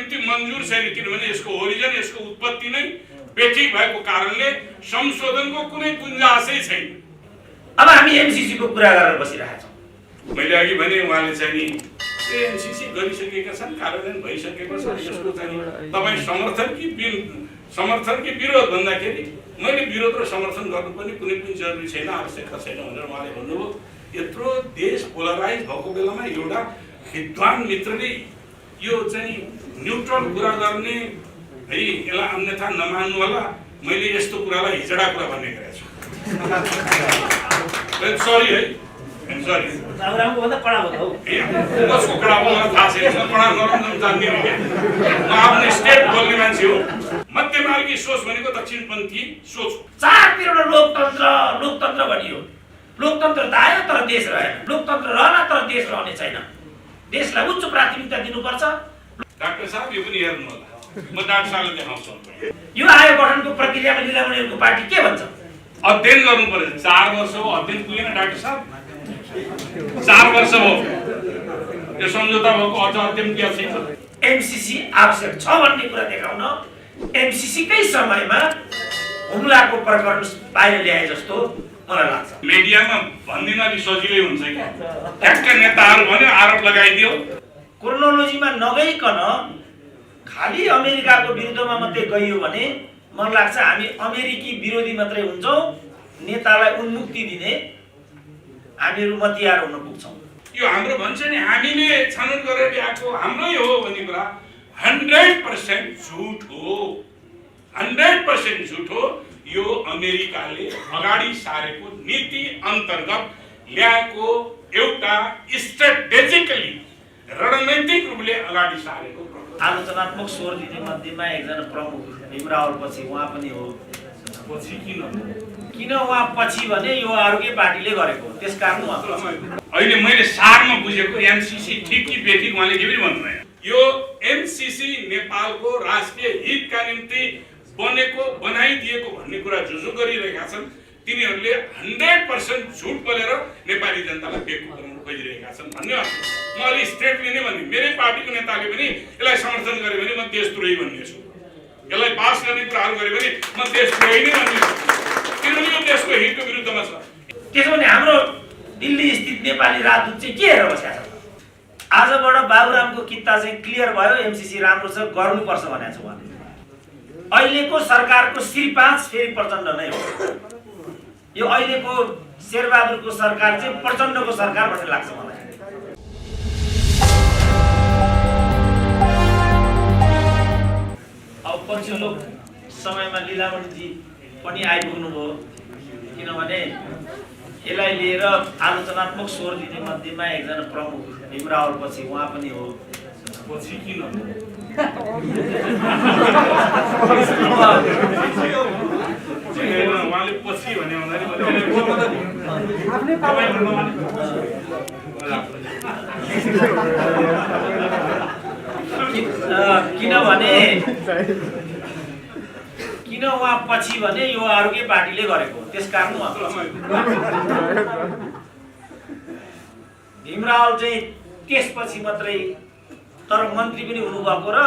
निम्ति मन्जुर छैन, किनभने यसको ओरिजिन, यसको उत्पत्ति नै पेठिक भएको कारणले संशोधनको कुनै गुन्जासै छैन। अब हामी एमसीसी को कुरा गरेर बसिरहेका छौँ। मैले अघि भने उहाँले चाहिँ नि एमसीसी गरिसकेका छन्, कार्यान्वयन भइसकेको छ, यसको चाहिँ तपाईँ समर्थन कि विरोध भन्दाखेरि मैले विरोध र समर्थन गर्नुपर्ने कुनै पनि जरुरी छैन, आवश्यकता छैन भनेर उहाँले भन्नुभयो। यत्रो देश पोलराइज भएको बेलामा एउटा विद्वान मित्रले यो चाहिँ न्युट्रल कुरा गर्ने है, यसलाई अन्यथा नमान्नु होला, मैले यस्तो कुरालाई हिजडा कुरा भन्ने गरेको छु। सरी है, सरी। बाबुरामको भन्दा कडा भयो। कसको कडा भयो मलाई थाहा छैन, कडा नरम जान्ने हो। म आफ्नो स्टेट बोल्ने मान्छे हो। मध्यमार्गी सोच भनेको दक्षिणपन्थी सोच हो। चारतिर लोकतन्त्र भनियो। लोकतन्त्र त आयो तर देश रहेन। लोकतन्त्र रहला तर देश रहने छैन। देशलाई उच्च प्राथमिकता दिनुपर्छ। डाक्टर साहब यो पनि हेर्नु होला, म डाक्टर साहबले देखाउँछु। यो आयोग गठनको प्रक्रियामा लीलामणिहरुको पार्टी के भन्छ? अध्ययन गर्नु पर्यो। 4 वर्ष हो अध्ययन पुगेन डाक्टर साहब, 4 वर्ष हो यो सम्झौता भएको, अझ अध्ययन किया छैन। एमसीसी आवश्यक छ भन्ने कुरा देखाउन एमसीसी कै समयमा हुम्लाको प्रकरण बाहिर ल्याए जस्तो मलाई लाग्छ। मिडियामा भन्दिन अलि सजिलै हुन्छ कि ठ्याक्क नेताहरू भन्यो आरोप लगाइदियो। क्रोनोलोजीमा नगइकन खाली अमेरिकाको विरुद्धमा मात्रै गइयो भने मन लाग्छ हामी अमेरिकी विरोधी मात्रै हुन्छौँ, नेतालाई उन्मुक्ति दिने हामीहरू मतियार हुन पुग्छौँ। यो हाम्रो भन्छ नि हामीले छनौट गरेर ल्याएको हाम्रै हो भन्ने कुरा 100% झुट हो। 100% झुट हो। यो अमेरिकाले अगाडि सारेको नीति अन्तर्गत ल्याएको एउटा स्ट्राटेजिकली रणनीतिक रूपले अगाडि सारेको आलोचनात्मक स्वर दिने मध्येमा एकजना प्रमुख भीमराव पछि उहाँ पनि हो। पछि किन उहाँ पछि भने यो अर्कै पार्टीले गरेको त्यसकारण उहाँ अहिले मैले सारमा बुझेको एमसीसी ठिक कि बेठिक उहाँले के पनि भन्नुभयो। यो एमसीसी नेपालको राष्ट्रिय हितका निम्ति बनेको बनाइदिएको भन्ने कुरा जो गरिरहेका छन् तिनीहरूले 100% झुट बोलेर नेपाली जनतालाई बेवकुफ बनाउन खोजिरहेका छन् भन्ने अर्थ। म अलि स्ट्रेटली नै भन्ने, मेरै पार्टीको नेताले पनि यसलाई समर्थन गरे भने म देशद्रोही भन्ने छु, यसलाई पास गर्ने कुराहरू गरे भने म देशद्रोही नै भन्ने छु, किनभने यो देशको हितको विरुद्धमा छ। त्यसो भने हाम्रो दिल्ली स्थित नेपाली राजदूत चाहिँ के हेरेर बसेका छन्? आजबाट बाबुरामको किता चाहिँ क्लियर भयो, एमसीसी राम्रो छ गर्नुपर्छ भनेको छ उहाँले। अहिलेको सरकारको श्री 5 फेरि प्रचण्ड नै हो। यो अहिलेको शेरबहादुरको सरकार चाहिँ प्रचण्डको सरकार भन्ने लाग्छ मलाई। अब पछिल्लो समयमा लीलामणिजी पनि आइपुग्नु भयो, किनभने यसलाई लिएर आलोचनात्मक स्वर दिने मध्येमा एकजना प्रमुख भीमराव पछि उहाँ पनि हो। पछि किन उहाँले पछि भने किन उहाँ पछि भने यो अर्कै पार्टीले गरेको त्यसकारण उहाँ भीमराव चाहिँ त्यसपछि मात्रै तर मन्त्री पनि हुनुभएको र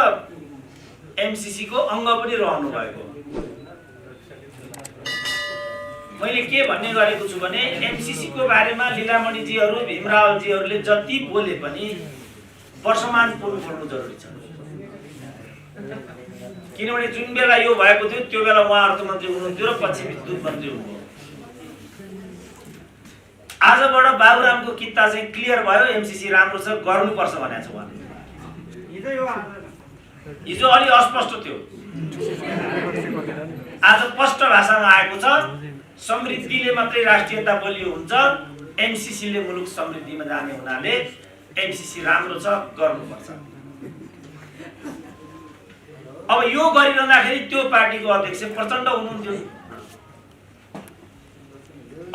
एमसीसी को अङ्ग पनि रहनु भएको। मैले के भन्ने गरेको छु भने एमसीसी को बारेमा लीलामणिजीहरू भीमरावजीहरूले जति बोले पनि वर्षमान बोल्नु जरुरी छ, किनभने जुन बेला यो भएको थियो त्यो बेला उहाँ अर्थमन्त्री हुनुहुन्थ्यो र पछि विद्युत मन्त्री हुनुहुन्थ्यो। आजबाट बाबुरामको किता चाहिँ क्लियर भयो, एमसीसी राम्रो छ गर्नुपर्छ भनेको छ उहाँले। हिजो अलि अस्पष्ट थियो, आज स्पष्ट भाषामा आएको छ। समृद्धिले मात्रै राष्ट्रियता बलियो हुन्छ, एमसीसीले मुलुक समृद्धिमा जाने हुनाले एमसीसी राम्रो छ गर्नुपर्छ। अब यो गरिरहँदाखेरि त्यो पार्टीको अध्यक्ष प्रचण्ड हुनुहुन्थ्यो।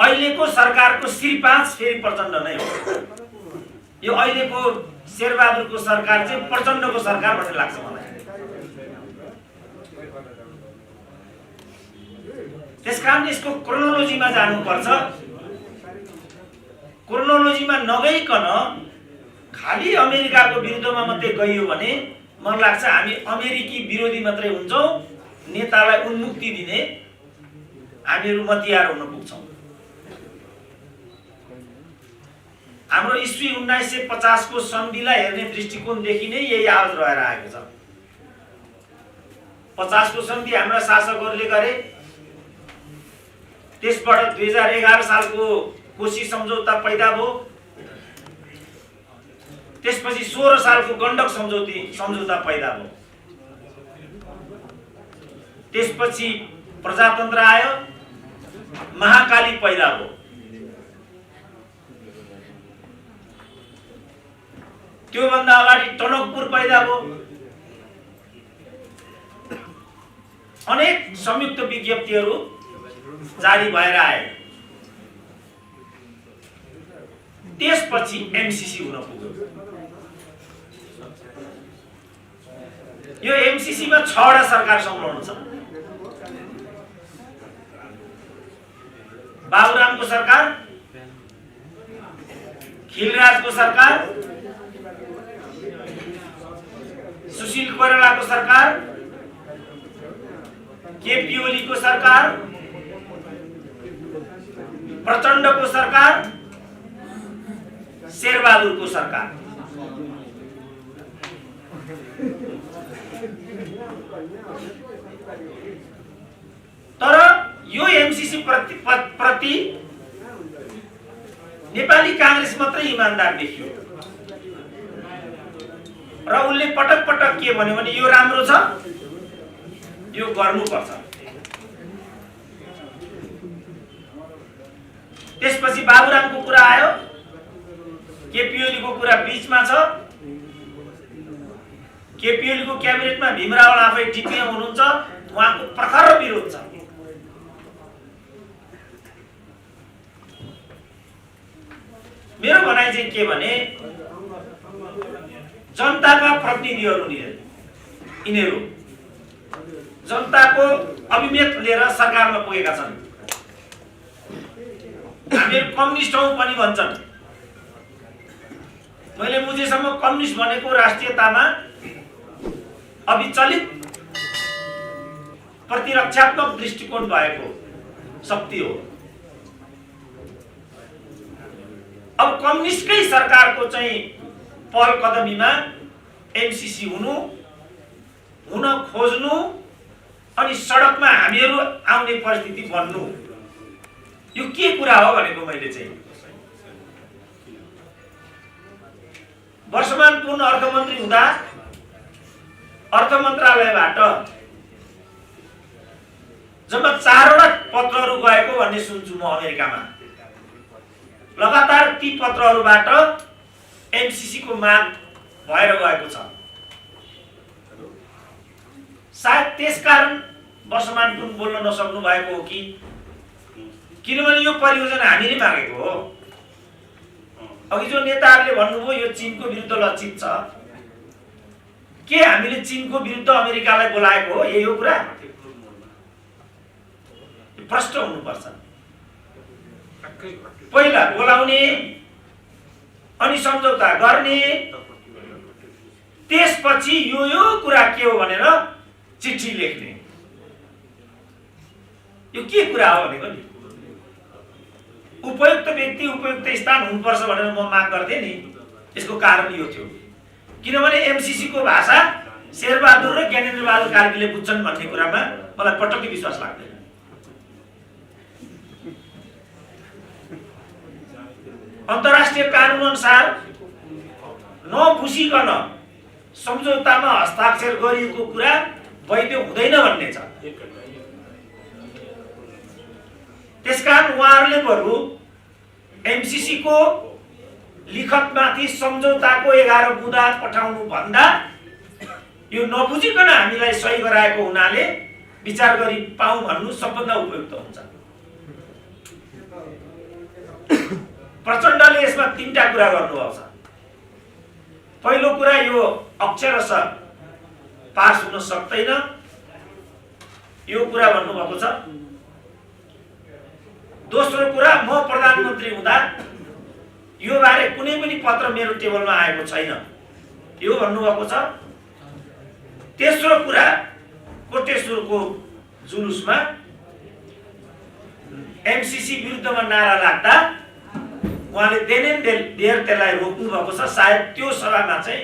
अहिलेको सरकारको श्री 5 फेरि प्रचण्ड नै हो। यो अहिलेको शेरबहादुरको सरकार चाहिँ प्रचण्डको सरकार भन्ने लाग्छ मलाई। त्यसकारण यसको क्रोनोलोजीमा जानुपर्छ। क्रोनोलोजीमा नगइकन खाली अमेरिकाको विरुद्धमा मात्रै गइयो भने मन लाग्छ हामी अमेरिकी विरोधी मात्रै हुन्छौँ, नेतालाई उन्मुक्ति दिने हामीहरू मतियार हुन पुग्छौँ। हाम्रो इस्वी 1950 को सन्धिलाई हेर्ने दृष्टिकोणदेखि नै यही आवाज रहेर आएको छ। 50 को सन्धि हाम्रा शासकहरूले गरे, त्यसबाट 2011 सालको कोशी सम्झौता पैदा भयो, त्यसपछि 16 सालको गण्डक सम्झौता पैदा भयो, त्यसपछि प्रजातन्त्र आयो, महाकाली पैदा भयो, त्यो भन्दा अगाडि टनकपुर पैदा भयो, अनेक संयुक्त विज्ञप्तिहरू जारी भएर आए, त्यसपछि एमसीसी हुन पुग्यो। यो एमसीसी मा 6 वटा सरकार संलग्न छ। बाबुरामको सरकार, खिलराजको सरकार, सुशील कोइरालाको सरकार, केपी ओलीको सरकार, प्रचण्डको सरकार, शेरबहादुरको सरकार। तर यो एमसीसी प्रति नेपाली कांग्रेस मात्रै इमानदार देखियो र उनले पटक पटक के भन्यो भने यो राम्रो छ, यो गर्नुपर्छ। त्यसपछि बाबुरामको कुरा आयो, केपी ओलीको कुरा बीचमा छ। केपी ओलीको क्याबिनेटमा भीमराव आफै डिपिएम हुनुहुन्छ, उहाँको प्रखर विरोध छ। मेरो भनाइ चाहिँ के भने जनताका प्रतिनिधिहरू यिनीहरू जनताको अभिमत लिएर सरकारमा पुगेका छन्। हामीहरू कम्युनिस्ट हौं पनि भन्छन्। मैले बुझेसम्म कम्युनिस्ट भनेको राष्ट्रियतामा अविचलित प्रतिरक्षात्मक दृष्टिकोण भएको शक्ति हो। अब कम्युनिस्टकै सरकारको चाहिँ पहल कदमीमा एमसीसी हुन खोज्नु अनि सडकमा हामीहरू आउने परिस्थिति बन्नु, यो के कुरा हो भनेको मैले चाहिँ वर्षमान पूर्ण अर्थमन्त्री हुँदा अर्थ मन्त्रालयबाट जम्मा 4 वटा पत्रहरू गएको भन्ने सुन्छु म अमेरिकामा। लगातार ती पत्रहरूबाट एमसीसी को माग भएर गएको छ। सायद त्यसकारण वर्षमान पुन बोल्न नसक्नु भएको हो कि, किनभने यो परियोजना हामीले मागेको हो। अघि जो नेताहरूले भन्नुभयो यो चीनको विरुद्ध लक्षित छ, के हामीले चीनको विरुद्ध अमेरिकालाई बोलाएको हो? यही हो कुरा। प्रश्न हुनुपर्छ। पहिला बोलाउने अनि सम्झौता गर्ने, त्यसपछि यो कुरा के हो भनेर चिठी लेख्ने, यो के कुरा हो भनेको नि। उपयुक्त व्यक्ति उपयुक्त स्थान हुनुपर्छ भनेर म माग गर्थे नि। यसको कारण यो थियो किनभने एमसीसी को भाषा शेरबहादुर र ज्ञानेन्द्र बहादुर कार्कीले बुझ्छन् भन्ने कुरामा मलाई पटक्कै विश्वास लाग्दैन। अन्तर्राष्ट्रिय कानुन अनुसार नबुझिकन सम्झौतामा हस्ताक्षर गरिएको कुरा वैध हुँदैन भन्ने छ। त्यसकारण उहाँहरूले बरु एमसीसी को लिखतमाथि सम्झौताको 11 बुँदा पठाउनु भन्दा यो नबुझिकन हामीलाई सही गराएको हुनाले विचार गरी पाऊँ भन्नु सबभन्दा उपयुक्त हुन्छ। प्रचण्डले यसमा 3टा कुरा गर्नुभएको छ। पहिलो कुरा यो अक्षरशः पास हुन सक्दैन, यो कुरा भन्नुभएको छ। दोस्रो कुरा, म प्रधानमन्त्री हुँदा यो बारे कुनै पनि पत्र मेरो टेबलमा आएको छैन, यो भन्नुभएको छ। तेस्रो कुरा, कोटेश्वरको जुलुसमा एमसीसी विरुद्धमा नारा लाग्दा उहाँले देर त्यसलाई रोक्नु भएको छ। सायद त्यो सभामा चाहिँ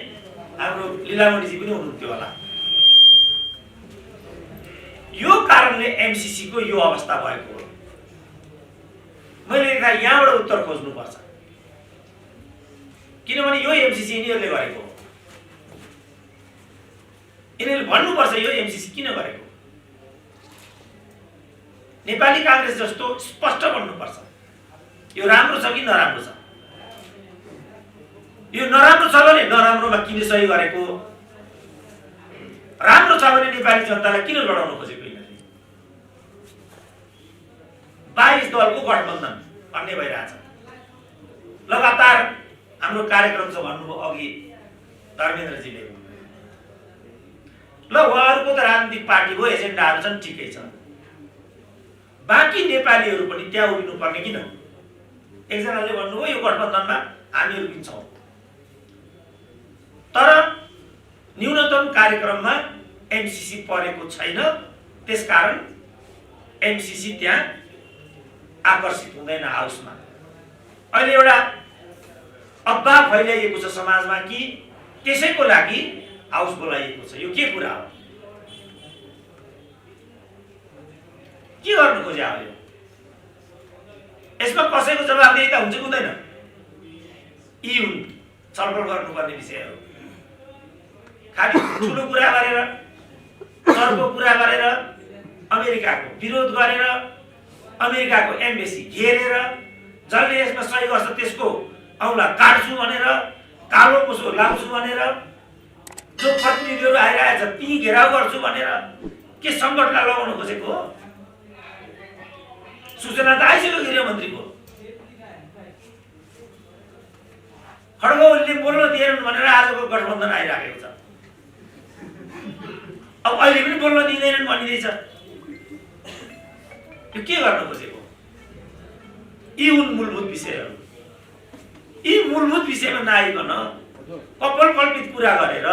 हाम्रो लीलामणिजी पनि हुनुहुन्थ्यो होला। यो कारणले एमसीसी को यो अवस्था भएको हो। मैले यहाँबाट उत्तर खोज्नुपर्छ, किनभने यो एमसीसी यिनीहरूले गरेको हो। यिनीहरूले भन्नुपर्छ यो एमसीसी किन गरेको। नेपाली कांग्रेस जस्तो स्पष्ट भन्नुपर्छ यो राम्रो छ कि नराम्रो छ। यो नराम्रो छ भने नराम्रोमा किन सही गरेको, राम्रो छ भने नेपाली जनतालाई किन लडाउन खोजेको। यिनीहरूले 22 दलको गठबन्धन भन्ने भइरहेछ। लगातार हाम्रो कार्यक्रम छ भन्नुभयो अघि धर्मेन्द्रजीले। ल उहाँहरूको त राजनीतिक पार्टीको एजेन्डाहरू छन्, ठिकै छ। बाँकी नेपालीहरू पनि त्यहाँ उभिनु पर्ने किन। एकजनाले भन्नुभयो यो गठबन्धनमा हामीहरू पनि छौँ, तर न्यूनतम कार्यक्रममा एमसीसी परेको छैन, त्यसकारण एमसीसी त्यहाँ आकर्षित हुँदैन हाउसमा। अहिले एउटा अफवाह फैलाइएको छ समाजमा कि त्यसैको लागि हाउस बोलाइएको छ। यो के कुरा हो, के गर्नु खोजे हो यो। यसमा कसैको जवाफदेहिता हुन्छ कि हुँदैन, यी हुन् छलफल गर्नुपर्ने विषयहरू। खालि ठुलो कुरा गरेर, तर्कको कुरा गरेर, अमेरिकाको विरोध गरेर, अमेरिकाको एम्बेसी घेरेर, जसले यसमा सही गर्छ त्यसको औँला काट्छु भनेर, कालो पोसो लाउँछु भनेर, जो प्रतिनिधिहरू आइरहेछ ती घेराउ गर्छु भनेर के सङ्कटलाई लगाउन खोजेको हो। सूचना त आइसक्यो गृहमन्त्रीको। खड्ग ओलीले बोल्न दिएनन् भनेर आजको गठबन्धन आइराखेको छ। अब अहिले पनि बोल्न दिँदैनन् भनिँदैछ। यो के गर्न खोजेको। यी हुन् मूलभूत विषयहरू। यी मूलभूत विषयमा नआइकन कल्पित कुरा गरेर,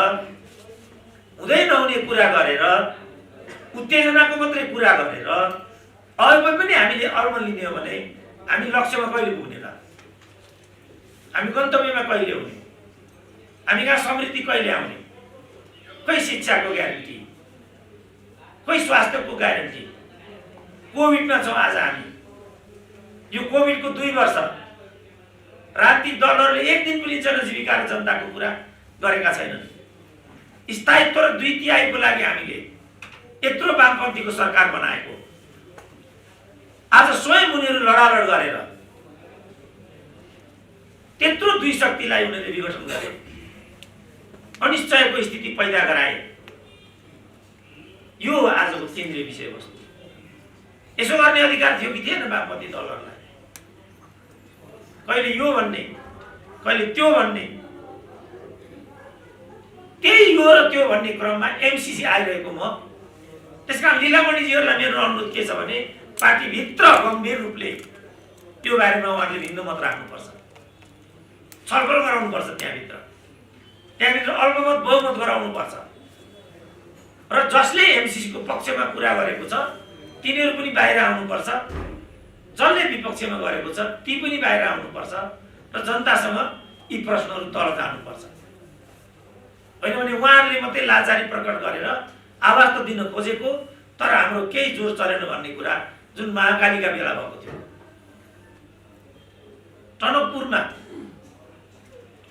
हुँदै नहुने कुरा गरेर, उत्तेजनाको मात्रै कुरा गरेर अब पनि हामीले अर्म लिने हो भने हामी लक्ष्यमा कहिले पुग्ने त। हामी गन्तव्यमा कहिले हुने, हामी कहाँ समृद्धि कहिले आउने। खै शिक्षाको ग्यारेन्टी, खै स्वास्थ्यको ग्यारेन्टी। कोभिडमा छौँ आज हामी। यो कोभिडको 2 वर्ष राजनीतिक दलहरूले एक दिन पनि जनजीविका र जनताको कुरा गरेका छैनन्। स्थायित्व र 2/3 लागि हामीले यत्रो वामपन्थीको सरकार बनाएको। आज स्वयं उनीहरू लडालड गरेर त्यत्रो 2 शक्तिलाई उनीहरूले विघटन गरे, अनिश्चयको स्थिति पैदा गराए। यो आजको केन्द्रीय विषयवस्तु। यसो गर्ने अधिकार थियो कि थिएन वामपन्थी दलहरूलाई। कहिले यो भन्ने, कहिले त्यो भन्ने, त्यही यो र त्यो भन्ने क्रममा एमसीसी आइरहेको म। त्यसकारण लीलामणिजीहरूलाई मेरो अनुरोध के छ भने पार्टीभित्र गम्भीर रूपले त्यो बारेमा उहाँले भिन्न मत राख्नुपर्छ, छलफल गराउनुपर्छ। त्यहाँभित्र अल्पमत बहुमत गराउनुपर्छ र जसले एमसीसी को पक्षमा कुरा गरेको छ तिनीहरू पनि बाहिर आउनुपर्छ, जसले विपक्षमा गरेको छ ती पनि बाहिर आउनुपर्छ र जनतासँग यी प्रश्नहरू तल जानुपर्छ। होइन भने उहाँहरूले मात्रै लाचारी प्रकट गरेर आवाज त दिन खोजेको, तर हाम्रो केही जोर चलेन भन्ने कुरा जुन महाकालीका बेला भएको थियो।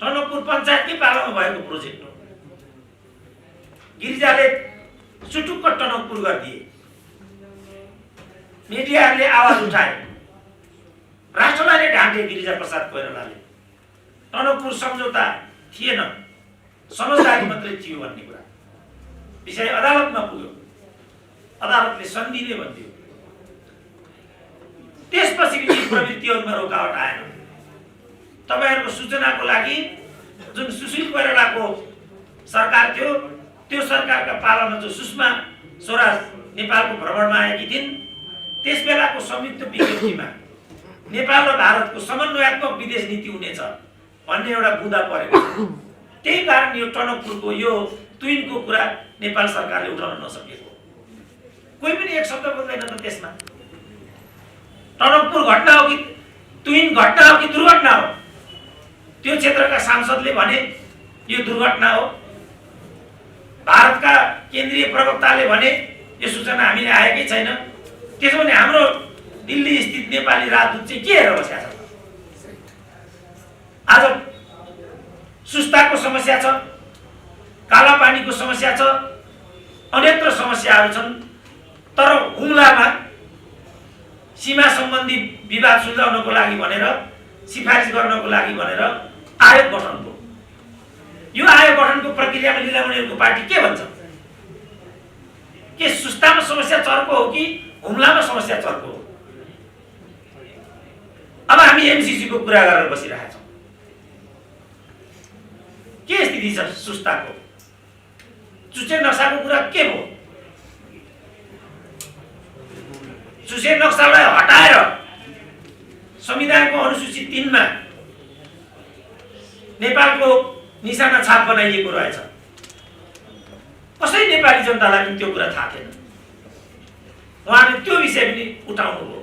टनकपुर पञ्चायतकै पालामा भएको प्रोजेक्ट हो। गिरिजाले सुटुक्क टनकपुर गरिदिए, मिडियाहरूले आवाज उठाए, राष्ट्रलाई नै ढाँटे गिरिजा प्रसाद कोइरालाले। टनकपुर सम्झौता थिएन, समझदारी मात्रै थियो भन्ने कुरा विषय अदालतमा पुग्यो। अदालतले सन्धि नै भन्दियो। त्यसपछि पनि प्रवृत्तिहरूमा रोकावट आएन। तपाईहरुको सूचनाको लागि जुन सुशील कोइरालाको सरकार थियो, त्यो सरकारका पालामा जो सुषमा स्वराज नेपालको भ्रमणमा आएकी थिइन्, त्यसबेलाको संयुक्त विज्ञप्तिमा नेपाल र भारतको समन्वयात्मक विदेश नीति हुनेछ भन्ने एउटा बुँदा परेको छ। त्यही कारण यो टनकपुरको यो तुइनको कुरा नेपाल सरकारले उठाउन नसकेको कोही पनि एक शब्द बोल्दैन त त्यसमा। टनकपुर घटना हो कि तुइन घटना हो कि दुर्घटना हो, त्यो क्षेत्रका सांसदले भने यो दुर्घटना हो, भारतका केन्द्रीय प्रवक्ताले भने यो सूचना हामीले आएकै छैन। त्यसो भने हाम्रो दिल्ली स्थित नेपाली राजदूत चाहिँ के हेरेर बसेको छ? आज सुस्ताको समस्या छ, कालापानीको समस्या छ, अनेक समस्याहरू छन्, तर हुम्लामा सीमा सम्बन्धी विवाद सुल्झाउनको लागि भनेर सिफारिस गर्नको लागि भनेर आयोग गठन भयो। यो आयोग गठनको प्रक्रियामा लीलामणिहरूको पार्टी के भन्छ? के सुस्तामा समस्या चर्को हो कि हुम्लामा समस्या चर्को हो? अब हामी एमसीसी को कुरा गरेर बसिरहेका छौँ। के स्थिति छ सुस्ताको? चुचे नक्साको कुरा के भयो? चुचे नक्सालाई हटाएर संविधानको अनुसूची 3 मा नेपालको निशाना छाप बनाइएको रहेछ। कसै नेपाली जनतालाई पनि त्यो कुरा थाहा थिएन। उहाँले त्यो विषय पनि उठाउनु भयो।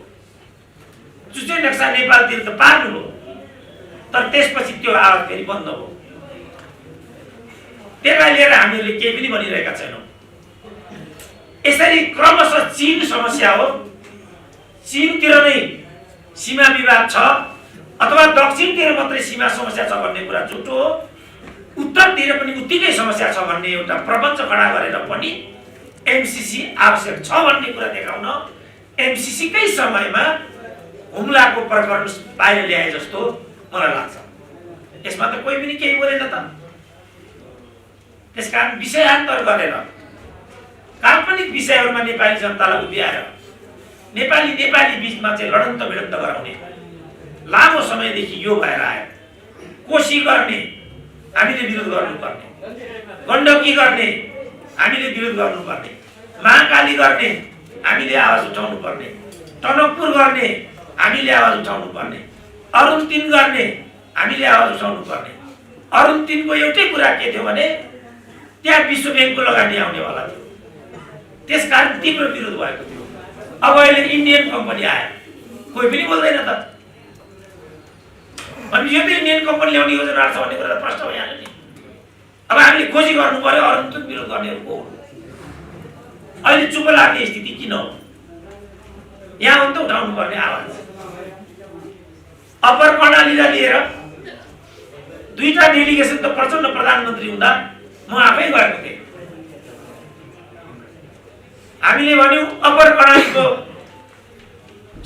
चुचे नक्सा नेपालतिर त पार्नु भयो, तर त्यसपछि त्यो आवाज फेरि बन्द भयो। त्यसलाई लिएर हामीहरूले केही पनि भनिरहेका छैनौँ। यसरी क्रमशः चीन समस्या हो, चीनतिर नै सीमा विवाद छ अथवा दक्षिणतिर मात्रै सीमा समस्या छ भन्ने कुरा झुटो हो, उत्तरतिर पनि उत्तिकै समस्या छ भन्ने एउटा प्रपञ्च खडा गरेर पनि एमसीसी आवश्यक छ भन्ने कुरा देखाउन एमसीसी कै समयमा हुम्लाको प्रकरण बाहिर ल्याए जस्तो मलाई लाग्छ। यसमा त कोही पनि केही बोलेन त। त्यसकारण विषयान्तर गरेर काल्पनिक विषयहरूमा नेपाली जनतालाई उभ्याएर नेपाली बीचमा चाहिँ लडन्त भिडन्त गराउने लामो समयदेखि यो भएर आयो। कोशी गर्ने हामीले विरोध गर्नुपर्ने, गण्डकी गर्ने हामीले विरोध गर्नुपर्ने, महाकाली गर्ने हामीले आवाज उठाउनु पर्ने, टनकपुर गर्ने हामीले आवाज उठाउनु पर्ने, अरुण 3 गर्ने हामीले आवाज उठाउनु पर्ने। अरुण 3 को एउटै कुरा के थियो भने त्यहाँ विश्व ब्याङ्कको लगानी आउनेवाला थियो, त्यसकारण तीव्र विरोध भएको थियो। अब अहिले इन्डियन कम्पनी आयो, कोही पनि बोल्दैन त। अनि यो त इन्डियन कम्पनी ल्याउने योजना छ भन्ने कुरा त प्रश्न भइहाल्यो नि। अब हामीले खोजी गर्नु पर्यो अरुण 3 विरोध गर्नेहरू को हो। अहिले चुप लाग्ने स्थिति किन हो? यहाँ हो त उठाउनु पर्ने आवाज। अप्पर कर्णालीलाई लिएर 2टा डेलिगेसन त प्रचण्ड प्रधानमन्त्री हुँदा म आफै गएको थिएँ। हामीले भन्यौं अप्पर कर्णालीको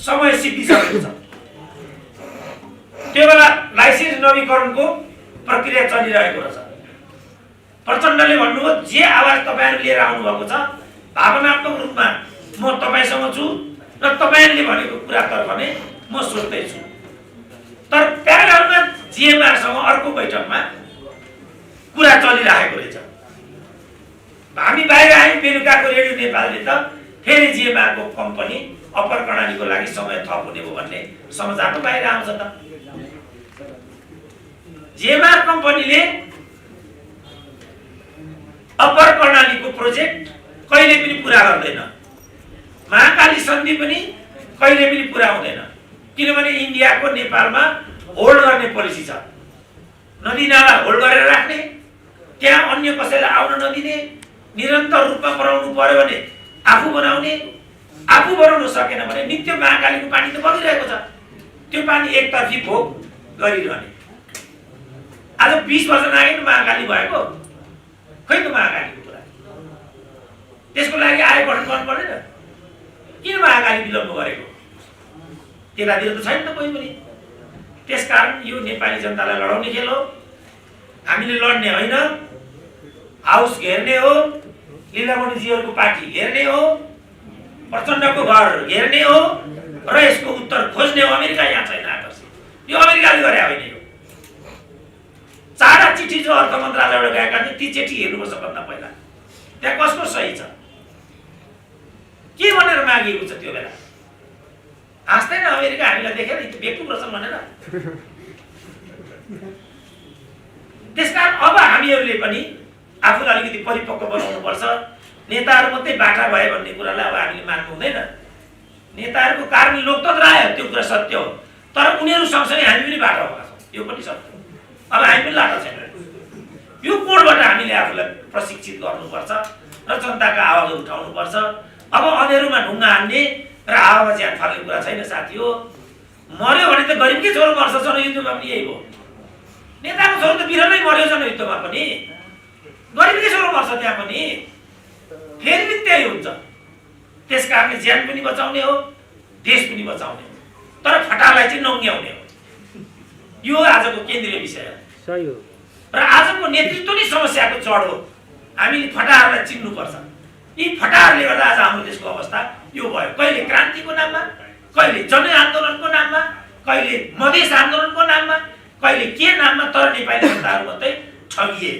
समय सिद्धिसकेको छ। त्यो बेला लाइसेन्स नवीकरणको प्रक्रिया चलिरहेको रहेछ। प्रचण्डले भन्नुभयो जे आवाज तपाईहरु लिएर आउनु भएको छ भावनात्मक रूपमा म तपाईसँग छु र तपाईहरुले भनेको कुरातर्फ नै म सोच्दै छु। तर प्याराग्राफमा जीएमआरसँग अर्को बैठकमा कुरा चलिरहेको रहेछ। हामी बाहिर आयौं, बेलुकाको रेडियो नेपालले त फेरि जीएमआरको कम्पनी अप्पर कर्णालीको लागि समय थप हुने हो भन्ने समाचार त बाहिर आउँछ त। जीएमआर कम्पनीले अप्पर कर्णालीको प्रोजेक्ट कहिले पनि पूरा गर्दैन, महाकाली सन्धि पनि कहिले पनि पूरा हुँदैन, किनभने इन्डियाको नेपालमा होल्ड गर्ने पोलिसी छ। नदी नाला होल्ड गरेर राख्ने, त्यहाँ अन्य कसैलाई आउन नदिने, निरन्तर रूपमा बनाउनु पर्यो भने आफू बनाउने, आफू बनाउन सकेन भने नित्य महाकालीको पानी त बगिरहेको छ, त्यो पानी एकतर्फी भोग गरिरहने। आज 20 वर्ष लागेन महाकाली भएको, खै त महाकालीको कुरा। त्यसको लागि आयोग गठन गर्नु पर्दैन? किन महाकाली विलम्ब गरेको? त्यतातिर त छैन त कोही पनि। त्यसकारण यो नेपाली जनतालाई लडाउने खेल हो। हामीले लड्ने होइन, हाउस घेर्ने हो, लीलामणिजीहरूको पार्टी घेर्ने हो, प्रचण्डको घर घेर्ने हो र यसको उत्तर खोज्ने हो। अमेरिका यहाँ छैन आकर्षित, यो अमेरिकाले गरे होइन। यो 4 चिठी जो अर्थ मन्त्रालयबाट गएका थिए ती चिठी हेर्नुपर्छ भन्दा पहिला त्यहाँ कसको सही छ, के भनेर मागिएको छ त्यो बेला। हाँस्दैन अमेरिका हामीलाई देखेर बेकुब रहेछन् भनेर। त्यसकारण अब हामीहरूले पनि आफूलाई अलिकति परिपक्व बनाउनुपर्छ। नेताहरू मात्रै बाटा भए भन्ने कुरालाई अब हामीले मान्नु हुँदैन। नेताहरूको कारणले लोकतन्त्र आयो, त्यो कुरा सत्य हो, तर उनीहरू सँगसँगै हामी पनि बाटा भएका छौँ, यो पनि सत्य हो। अब हामी पनि लाटा छैन। यो कोडबाट हामीले आफूलाई प्रशिक्षित गर्नुपर्छ र जनताका आवाज उठाउनुपर्छ। अब अँध्यारोमा ढुङ्गा हान्ने र हावामा ज्यान फाल्ने कुरा छैन साथी हो। मर्यो भने त गरिबकै छोरो मर्छ, जनयुद्धमा पनि यही हो। नेताको छोरो त बिरलै मर्यो जनयुद्धमा पनि, गरिबकै छोरो मर्छ त्यहाँ पनि, फेरि पनि त्यही हुन्छ। त्यस कारणले ज्यान पनि बचाउने हो, देश पनि बचाउने हो, तर फटालाई चाहिँ नङ्ग्याउने हो। यो आजको केन्द्रीय विषय हो र आजको नेतृत्व नै समस्याको जड हो। हामीले फटाहरूलाई चिन्नुपर्छ। यी फटाहरूले गर्दा आज हाम्रो देशको अवस्था यो भयो। कहिले क्रान्तिको नाममा, कहिले जनआन्दोलनको नाममा, कहिले मधेस आन्दोलनको नाममा, कहिले के नाममा, तर नेपाली जनताहरू मात्रै ठगिए।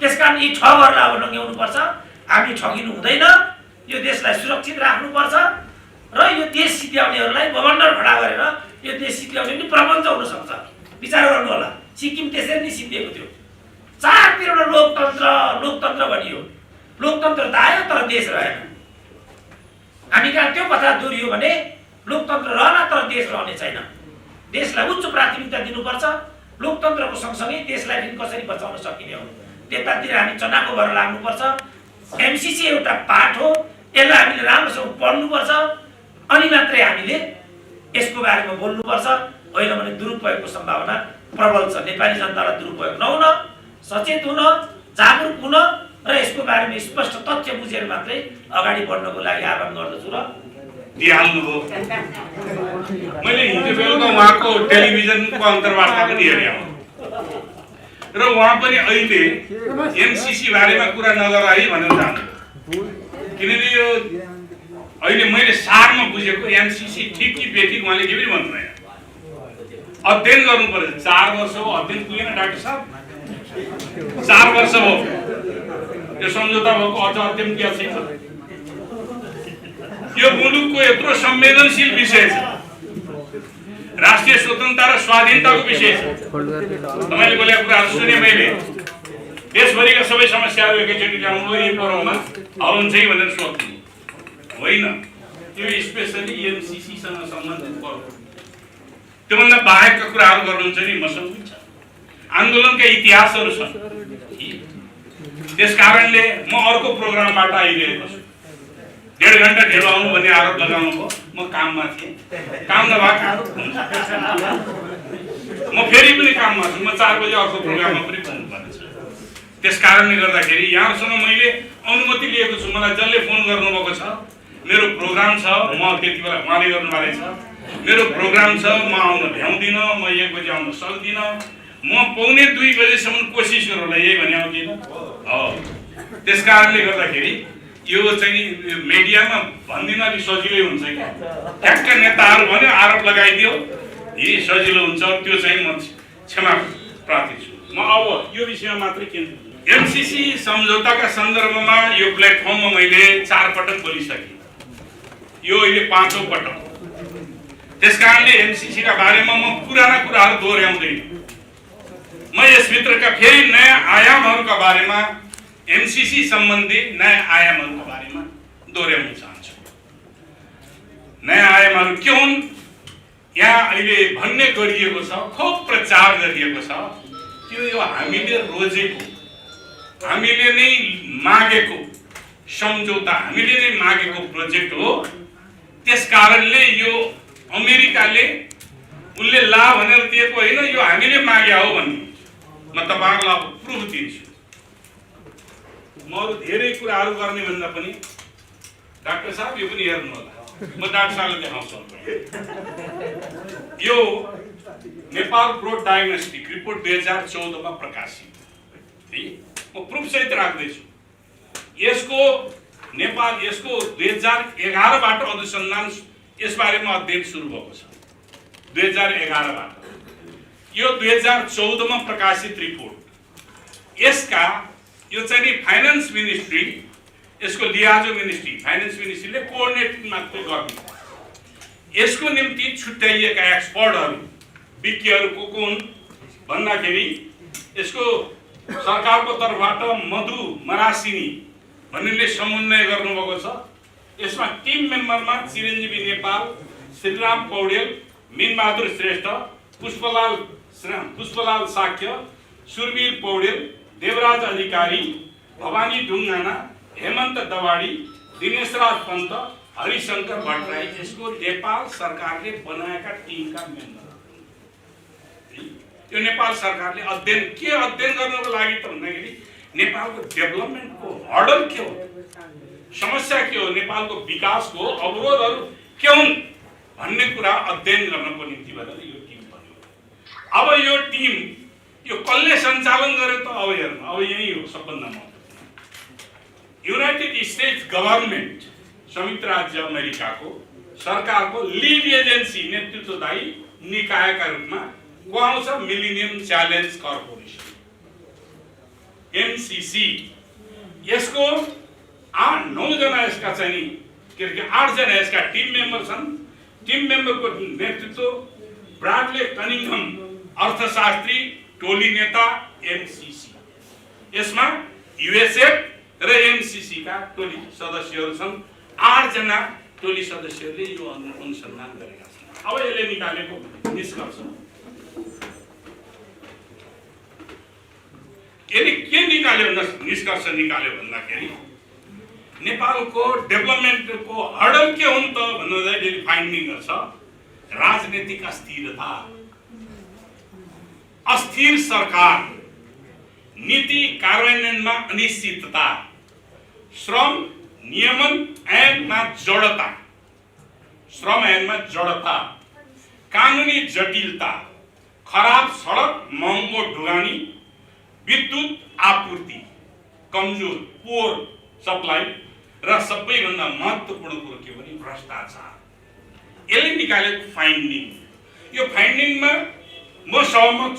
त्यसकारण यी ठगहरूलाई अब नङ्ग्याउनुपर्छ। हामी ठगिनु हुँदैन। यो देशलाई सुरक्षित राख्नुपर्छ र यो देश सिद्ध्याउनेहरूलाई बबन्डर खडा गरेर यो देश सिद्ध्याउने पनि प्रपञ्च हुन सक्छ। विचार गर्नु होला। सिक्किम त्यसरी नै सिद्धिएको थियो। चारतिरबाट लोकतन्त्र भनियो, लोकतन्त्र त आयो तर देश रहेन। हामी कहाँ त्यो कथा दोहोरियो भने लोकतन्त्र रहला तर देश रहने छैन। देशलाई उच्च प्राथमिकता दिनुपर्छ। लोकतन्त्रको सँगसँगै देशलाई पनि कसरी बचाउन सकिने हो त्यतातिर हामी चनाको भएर लाग्नुपर्छ। एमसीसी एउटा पाठ हो, यसलाई हामीले राम्रोसँग पढ्नुपर्छ, अनि मात्रै हामीले यसको बारेमा बोल्नुपर्छ। होइन भने दुरुपयोगको सम्भावना प्रबल छ। नेपाली जनतालाई दुरुपयोग नहुन, सचेत हुन, जागरुक हुन र यसको बारेमा स्पष्ट तथ्य बुझेर मात्रै अगाडि बढ्नको लागि आह्वान गर्दछु। र दिइहाल्नुभयो। मैले हिजो बेलुका उहाँको टेलिभिजनको अन्तर्वार्ता पनि हेरेँ र उहाँ पनि अहिले एमसीसी बारेमा कुरा नगर है भनेर जानुभयो। किनकि यो अहिले मैले सारमा बुझेको एमसीसी ठिक कि बेठिक उहाँले के पनि भन्नुभएन। अध्ययन गर्नु पर्यो। 4 वर्ष हो अध्ययन पुगेन डाक्टर साहब, 4 वर्ष हो यो सम्झौता भएको, अझ अध्ययन किया छैन। यो मुलुकको यत्रो संवेदनशील विषय छ, राष्ट्रिय स्वतन्त्रता र स्वाधीनताको विषय छ। तपाईले बोलेको कुराहरु सुने मैले। देशभरिका सबै समस्याहरू एकैचोटि ल्याउनु यही फोरममा आउनुहुन्छ कि भनेर सोध्नु होइन। त्यो स्पेशली एमसीसी सँग सम्बन्धित पर्यो। त्योभन्दा बाहेकका कुराहरू गर्नुहुन्छ नि मसँग छ। आन्दोलनका इतिहासहरू छन्। त्यसकारणले म अर्को प्रोग्रामबाट आइरहेको छु। 1.5 घण्टा ढिलो आउनु भन्ने आरोप लगाउनु भयो। म काममा थिएँ। काम नभएको आरोप हुन्छ। म फेरि पनि काममा छु। म 4 बजे अर्को प्रोग्राममा पनि पुग्नुपर्ने छ। त्यसकारणले गर्दाखेरि यहाँसँग मैले अनुमति लिएको छु। मलाई जसले फोन गर्नुभएको छ, मेरो प्रोग्राम छ, म त्यति बेला उहाँले गर्नुभएको छ, मेरो प्रोग्राम छ, म आउन भ्याउँदिनँ, म 1 बजे आउन सक्दिनँ, म 1:45 बजेसम्म कोसिस गरौँला, यही भने आउँदिनँ। त्यसकारणले गर्दाखेरि यो चाहिँ मिडियामा भन्दिन अलि सजिलै हुन्छ कि ठ्याक्क नेताहरू भन्यो आरोप लगाइदियो, यही सजिलो हुन्छ। त्यो चाहिँ म क्षमा प्रार्थी छु। म अब यो विषयमा मात्रै केन्द्रित। एमसीसी सम्झौताका सन्दर्भमा यो प्लेटफर्ममा मैले 4 पटक बोलिसकेँ। यो अहिले 5औं पटक। त्यसकारणले एमसीसी का बारेमा म पुराना कुराहरू दोहोर्याउँदैन। म यसभित्रका फेरि नयाँ आयामहरूका बारेमा, एमसीसी सम्बन्धी नयाँ आयामहरूको बारेमा दोहोर्याउन चाहन्छु। नयाँ आयामहरू के हुन् यहाँ अहिले भन्ने गरिएको छ, खुब प्रचार गरिएको छ। त्यो यो हामीले रोजेको, हामीले नै मागेको सम्झौता, हामीले नै मागेको प्रोजेक्ट हो। त्यसकारणले यो अमेरिकाले उनले ला भनेर दिएको होइन, यो हामीले मागे हो भन्ने म तपाईहरुलाई प्रुफ दिन्छु। म अरु धेरै कुराहरू गर्ने भन्दा पनि डाक्टर साहब यो पनि हेर्नु होला। म डाक्टर साहबले देखाउँछु। यो नेपाल ब्रोड डायग्नोस्टिक रिपोर्ट 2014 मा प्रकाशित है। म प्रुफ सहित राख्दै छु। यसको नेपाल यसको 2011 बाट अनुसन्धान यस बारेमा अध्ययन सुरु भएको छ। 2011 बाट यो 2014 मा प्रकाशित रिपोर्ट। यसका यो चाहिँ फाइनान्स मिनिस्ट्री, यसको लियाजो मिनिस्ट्री, फाइनान्स मिनिस्ट्रीले कोअर्डिनेट मात्र गर्ने। यसको निम्ति छुट्याइएका एक्सपर्टहरू विज्ञहरू को हुन् भन्दाखेरि यसको सरकारको तर्फबाट मधु मरासिनी भन्नेले समन्वय गर्नुभएको छ। यसमा टिम मेम्बरमा चिरञ्जीवी नेपाल, श्रीराम पौडेल, मिनबहादुर श्रेष्ठ, पुष्पलाल साक्य, सुरवीर पौडेल, देवराज अधिकारी, भवानी ढुङ्गाना, हेमन्त दवाडी, दिनेशराज पन्त, हरिशंकर भट्टराई यसको नेपाल सरकारले बनाएका टिमका मेम्बर। यो नेपाल सरकारले के अध्ययन गर्नको लागि त भन्दाखेरि नेपालको डेभलपमेन्टको हर्डल के हो, समस्या के हो, नेपालको विकासको अवरोधहरू के हुन् भन्ने कुरा अध्ययन गर्नको निम्ति भनेर यो टिम बन्यो। अब यो टिम यो कसले सञ्चालन गर्यो त अब हेर्नु, अब यही हो सबभन्दा महत्त्वपूर्ण। युनाइटेड स्टेट्स गभर्नमेन्ट संयुक्त राज्य अमेरिकाको सरकारको लीड एजेन्सी नेतृत्वदायी निकायका रूपमा को आउँछ मिलेनियम च्यालेन्ज कर्पोरेसन एमसीसी। यसको 8-9 जना यसका चाहिँ के 8 जना यसका टिम मेम्बर छन्। टिम मेम्बरको नेतृत्व ब्राडले कनिङहम अर्थशास्त्री टोली नेता एमसीसी। यसमा यूएसएफ र एमसीसी का टोली सदस्यहरू छन्। 8 जना टोली सदस्यहरूले यो अनुसन्धान गरेका छन्। अब यसले निकालेको निष्कर्ष यसले के निकाल्यो निष्कर्ष निकाल्यो भन्दाखेरि नेपालको डेभलपमेन्टको हर्डल के हुन् त भन्दा यसले फाइन्डिङ गर्छ। राजनीतिक अस्थिरता, अस्थिर सरकार, नीति कार्यान्वयनमा अनिश्चितता, श्रम नियमन ऐनमा जडता, कानुनी जटिलता, खराब सडक, महँगो ढुगानी, विद्युत आपूर्ति कमजोर, पोर सप्लाई र सबैभन्दा महत्त्वपूर्ण कुरो के भने भ्रष्टाचार। यसले निकालेको फाइन्डिङ, यो फाइन्डिङमा म सहमत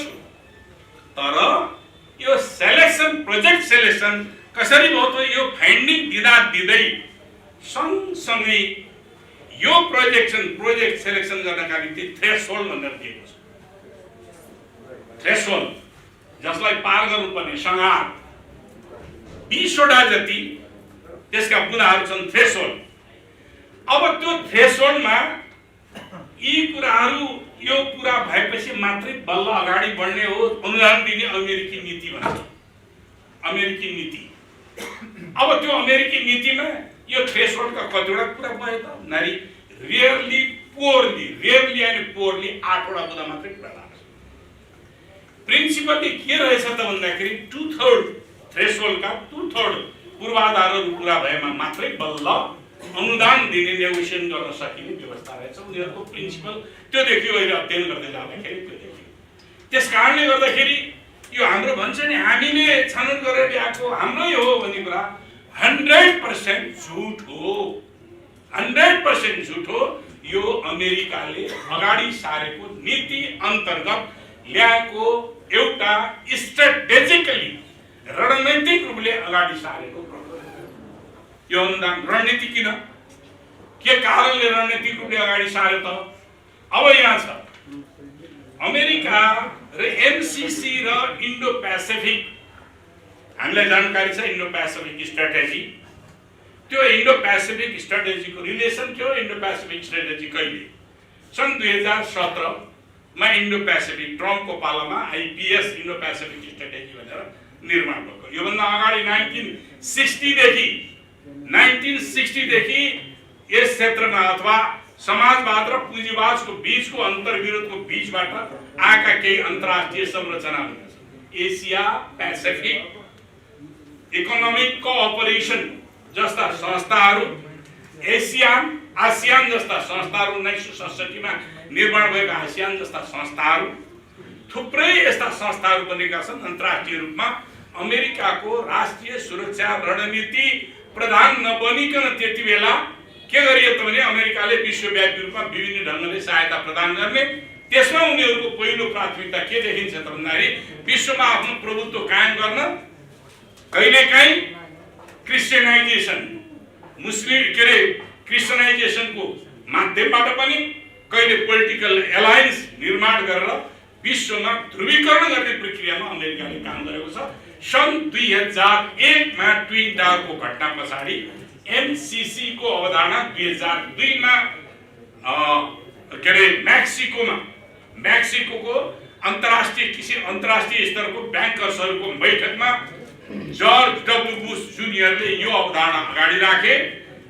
छु, तर यो सेलेक्सन प्रोजेक्ट सेलेक्सन कसरी भयो त यो फाइन्डिङ दिँदै सँगसँगै यो प्रोजेक्ट सेलेक्सन गर्नका निम्ति थ्रेसहोल्ड भनेर दिएको छ। थ्रेसहोल्ड जसलाई पार गर्नुपर्ने सङ्घार 20 वटा जति त्यसका कुराहरू छन् थ्रेसहोल्ड। अब त्यो थ्रेसहोल्डमा यी कुराहरू यो कुरा भएपछि मात्रै बल्ल अगाडि बढ्ने हो। अनुदान दिने अमेरिकी नीति भन्छ, अमेरिकी नीति। अब त्यो अमेरिकी नीतिमा यो थ्रेसहोल्डका कतिवटा कुरा भयो त नारी रेयरली एन्ड पोरली 8 वटा कुरा मात्रै कुरा लाग्छ। प्रिन्सिपली के रहेछ त भन्दाखेरि 2/3 थ्रेसहोल्डका 2/3 पूर्वाधारहरू पूरा भएमा मात्रै बल्ल अनुदान दिने नेगोसिएसन गर्न सकिने व्यवस्था रहेछ। उनीहरूको प्रिन्सिपल त्यो देखियो, अहिले अध्ययन गर्दै जाँदाखेरि त्यो देखियो। त्यस कारणले गर्दाखेरि यो हाम्रो भन्छ नि हामीले छनौट गरेर ल्याएको हाम्रै हो भन्ने कुरा 100% झुट हो, 100% झुट हो। यो अमेरिकाले अगाडि सारेको नीति अन्तर्गत ल्याएको एउटा स्ट्राटेजिकली रणनीतिक रूपले अगाडि सारेको यो अनुदान। रणनीति किन, के कारणले रणनीतिक रूपले अगाडि सार्यो त? अब यहाँ छ अमेरिका र एमसीसी र इन्डो पेसिफिक, हामीलाई जानकारी छ इन्डो पेसिफिक स्ट्र्याटेजी। त्यो इन्डो पेसिफिक स्ट्र्याटेजीको रिलेसन के हो? इन्डो पेसिफिक स्ट्र्याटेजी कहिले सन् 2017 मा इन्डो पेसिफिक ट्रम्पको पालामा आइपीएस इन्डो पेसिफिक स्ट्र्याटेजी भनेर निर्माण भएको। योभन्दा अगाडि 1960 देखि यस क्षेत्रमा अथवा समाजवाद र पुँजीवादको बीचको अन्तर्विरोधको बीचबाट आएका केही अन्तर्राष्ट्रिय संरचनाहरू छन्। एसिया पेसिफिक इकोनोमिक कोअपरेसन जस्ता संस्थाहरू, आसियान जस्ता संस्थाहरू, 1967 मा निर्माण भएका आसियान जस्ता संस्थाहरू, थुप्रै यस्ता संस्थाहरू बनेका छन्। अन्तर्राष्ट्रिय रूपमा अमेरिकाको राष्ट्रिय सुरक्षा रणनीति प्रधान नबनिकन त्यति बेला के गरियो त भने अमेरिकाले विश्वव्यापी रूपमा विभिन्न ढङ्गले सहायता प्रदान गर्ने। त्यसमा उनीहरूको पहिलो प्राथमिकता के देखिन्छ त भन्दाखेरि विश्वमा आफ्नो प्रभुत्व कायम गर्न, कहिलेकाहीँ क्रिस्चियनाइजेसन क्रिस्चियनाइजेसनको माध्यमबाट पनि, कहिले पोलिटिकल एलायन्स निर्माण गरेर विश्वमा ध्रुवीकरण गर्ने प्रक्रियामा अमेरिकाले काम गरेको छ। सन् 2001 मा ट्विन टावरको घटना पछाडि एमसीसी को अवधारणा 2002 मा मेक्सिको अन्तर्राष्ट्रिय स्तरको ब्याङ्कर्सहरूको बैठकमा जर्ज डब्ल्यू बुश जुनियरले यो अवधारणा अगाडि राखे।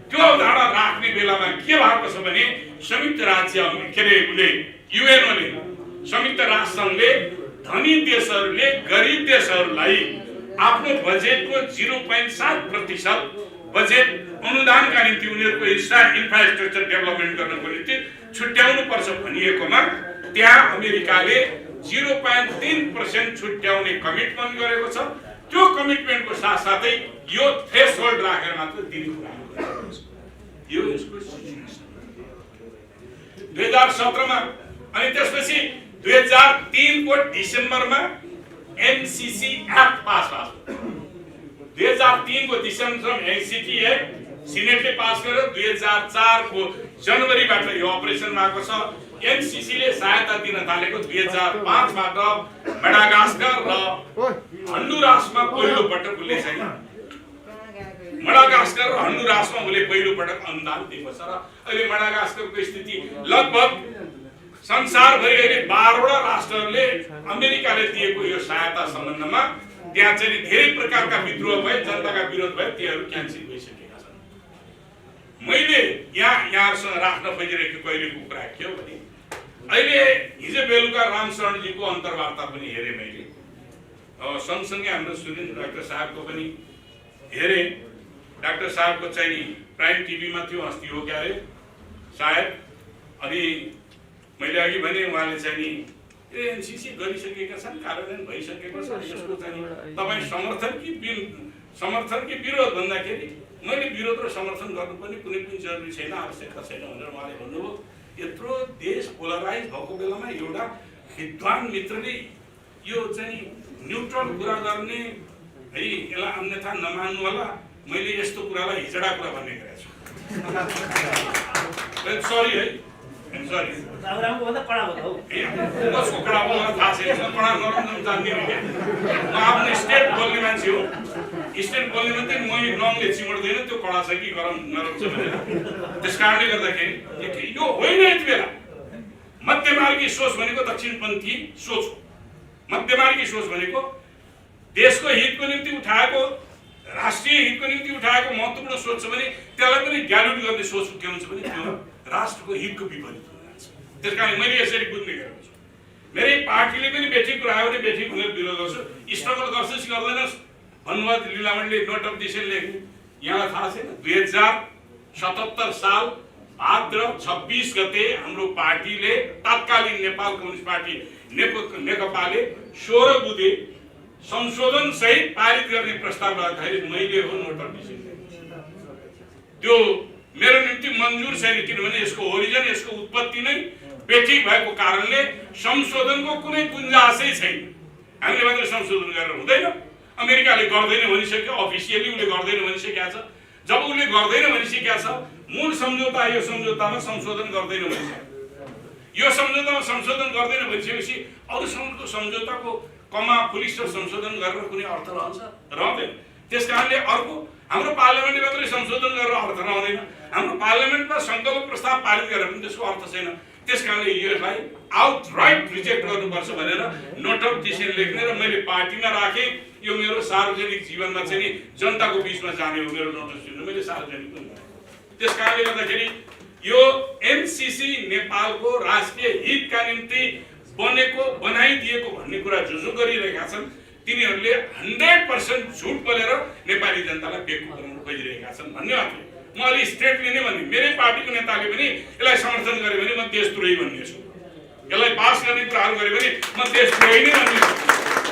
त्यो अवधारणा राख्ने बेलामा के भएको छ भने संयुक्त राष्ट्र संघले धनी देशहरूले गरिब देशहरूलाई आफ्नो बजेटको 0.7% बजेट अनुदानका निम्ति उनीहरूको इन्फ्रास्ट्रक्चर डेभलपमेन्ट गर्नको निम्ति छुट्याउनु पर्छ भनिएकोमा त्यहाँ अमेरिकाले 0.3% छुट्याउने कमिटमेन्ट गरेको छ। त्यो कमिटमेन्टको साथसाथै यो थ्रेसहोल्ड राखेर मात्र दिने कुरा गरेको छ। यो यसको 2017 मा अनि त्यसपछि 2003 को डिसेम्बरमा एमसीसी एक्ट पास भयो। 2003 को डिसेम्बरमा एमसीसी एक्ट सिनेटले पास गर्यो। 2004 को जनवरीबाट यो अपरेसन भएको छ। एमसीसी ले सहायता दिन थालेको 2005 बाट मेडागास्कर र हन्डुरासमा पहिलो पटक उसले चाहिँ मेडागास्कर र हन्डुरासमा उसले पहिलो पटक अनुदान दिएको छ। र अहिले मेडागास्करको स्थिति लगभग संसारभरि अहिले 12 वटा राष्ट्रहरूले अमेरिकाले दिएको यो सहायता सम्बन्धमा त्यहाँ चाहिँ धेरै प्रकारका विद्रोह भए, जनताका विरोध भए, तीहरू क्यान्सल भइसकेका छन्। मैले यहाँसँग राख्न खोजिरहेको कहिलेको कुरा के हो भने अहिले हिजो बेलुका रामशरणजीको अन्तर्वार्ता पनि हेरेँ मैले। सँगसँगै हाम्रो सुरेन्द्र डाक्टर साहबको पनि हेरेँ। डाक्टर साहबको चाहिँ प्राइम टिभीमा थियो, अस्ति हो क्या अरे सायद। अनि मैले अघि भने उहाँले चाहिँ एनसीसी गरिसकेका छन्, कार्यान्वयन भइसकेको छ, यसको चाहिँ तपाईँ समर्थन कि विरोध भन्दाखेरि मैले विरोध र समर्थन गर्नुपर्ने कुनै पनि जरुरी छैन, आवश्यकता छैन भनेर उहाँले भन्नुभयो। यत्रो देश पोलराइज भएको बेलामा एउटा विद्वान मित्रले यो चाहिँ न्युट्रल कुरा गर्ने है, यसलाई अन्यथा नमान्नु होला, मैले यस्तो कुरालाई हिजडा कुरा भन्ने गरेको छु। सरी है, सरी। बाबुरामको भन्दा कडा भयो। कसको कडा हो मलाई थाहा छैन, कडा नरम जान्ने हो क्या। म आफ्नो स्टेट बोल्ने मान्छे हो। स्टेट बोल्ने मात्रै मैले नङले चिमड्दैन त्यो कडा छ कि गरम नरम छ भनेर। त्यस कारणले गर्दाखेरि यो होइन। यति बेला मध्यमार्गी सोच भनेको दक्षिणपन्थी सोच हो। मध्यमार्गी सोच भनेको देशको हितको निम्ति उठाएको, राष्ट्रिय हितको निम्ति उठाएको महत्त्वपूर्ण सोच छ भने त्यसलाई पनि ग्यालुट गर्ने सोच के हुन्छ भने त्यो राष्ट्रको हितको विपरीत हुन्छ। त्यस कारण मैले यसरी बुझ्ने गरेको छु। मेरै पार्टीले पनि बेठी कुरा आयो भने बेठी भनेर विरोध गर्छु। स्ट्रगल गर्छस् कि गर्दैनस् भन्नुभयो लीलामणिले नोट अफ डिसिजनले। यहाँलाई थाहा छैन 2077 साल भाद्र 26 गते हाम्रो पार्टीले तत्कालीन नेपाल कम्युनिस्ट पार्टी नेकपाले 16 बुँदे संशोधन सहित पारित गर्ने प्रस्ताव राख्दाखेरि मैले हो नोट अफ डिसिजन। त्यो मेरो निम्ति मन्जुर छैन, किनभने यसको ओरिजिन, यसको उत्पत्ति नै बेठिक भएको कारणले संशोधनको कुनै गुन्जासै छैन। हामीले मात्र संशोधन गरेर हुँदैन। अमेरिकाले गर्दैन भनिसक्यो, अफिसियली उसले गर्दैन भनिसकेको छ। जब उसले गर्दैन भनिसकेको छ, मूल सम्झौता यो सम्झौतामा संशोधन गर्दैन भनिसक्यो। यो सम्झौतामा संशोधन गर्दैन भनिसकेपछि अरू सम्झौताको कमा पुलिस र संशोधन गरेर कुनै अर्थ रहन्छ? रहँदैन। त्यसकारणले अर्को हाम्रो पार्लियामेन्टले मात्रै संशोधन गरेर अर्थ रहँदैन। हाम्रो पार्लियामेन्टमा संकल्प प्रस्ताव पारित गरेर पनि त्यसको अर्थ छैन। त्यसकारणले यसलाई आउटराइट रिजेक्ट गर्नुपर्छ भनेर नोट अफ डिसिजन लेख्ने र मैले पार्टीमा राखेँ। यो मेरो सार्वजनिक जीवनमा चाहिँ जनताको बिचमा जाने हो मेरो नोटिस दिनु, मैले सार्वजनिक पनि गरेँ। त्यसकारणले गर्दाखेरि यो एमसीसी नेपालको राष्ट्रिय हितका निम्ति बनाइदिएको भन्ने कुरा जो गरिरहेका छन् तिनीहरूले 100% झुट बोलेर नेपाली जनतालाई बेवकुफ बनाउन खोजिरहेका छन् भन्ने मात्रै। म अलि स्ट्रेटली नै भन्ने, मेरै पार्टीको नेताले पनि यसलाई समर्थन गरे भने म देशद्रोही भन्ने छु। यसलाई पास गर्ने कुराहरू गरे भने म देशद्रोही नै भन्ने छु,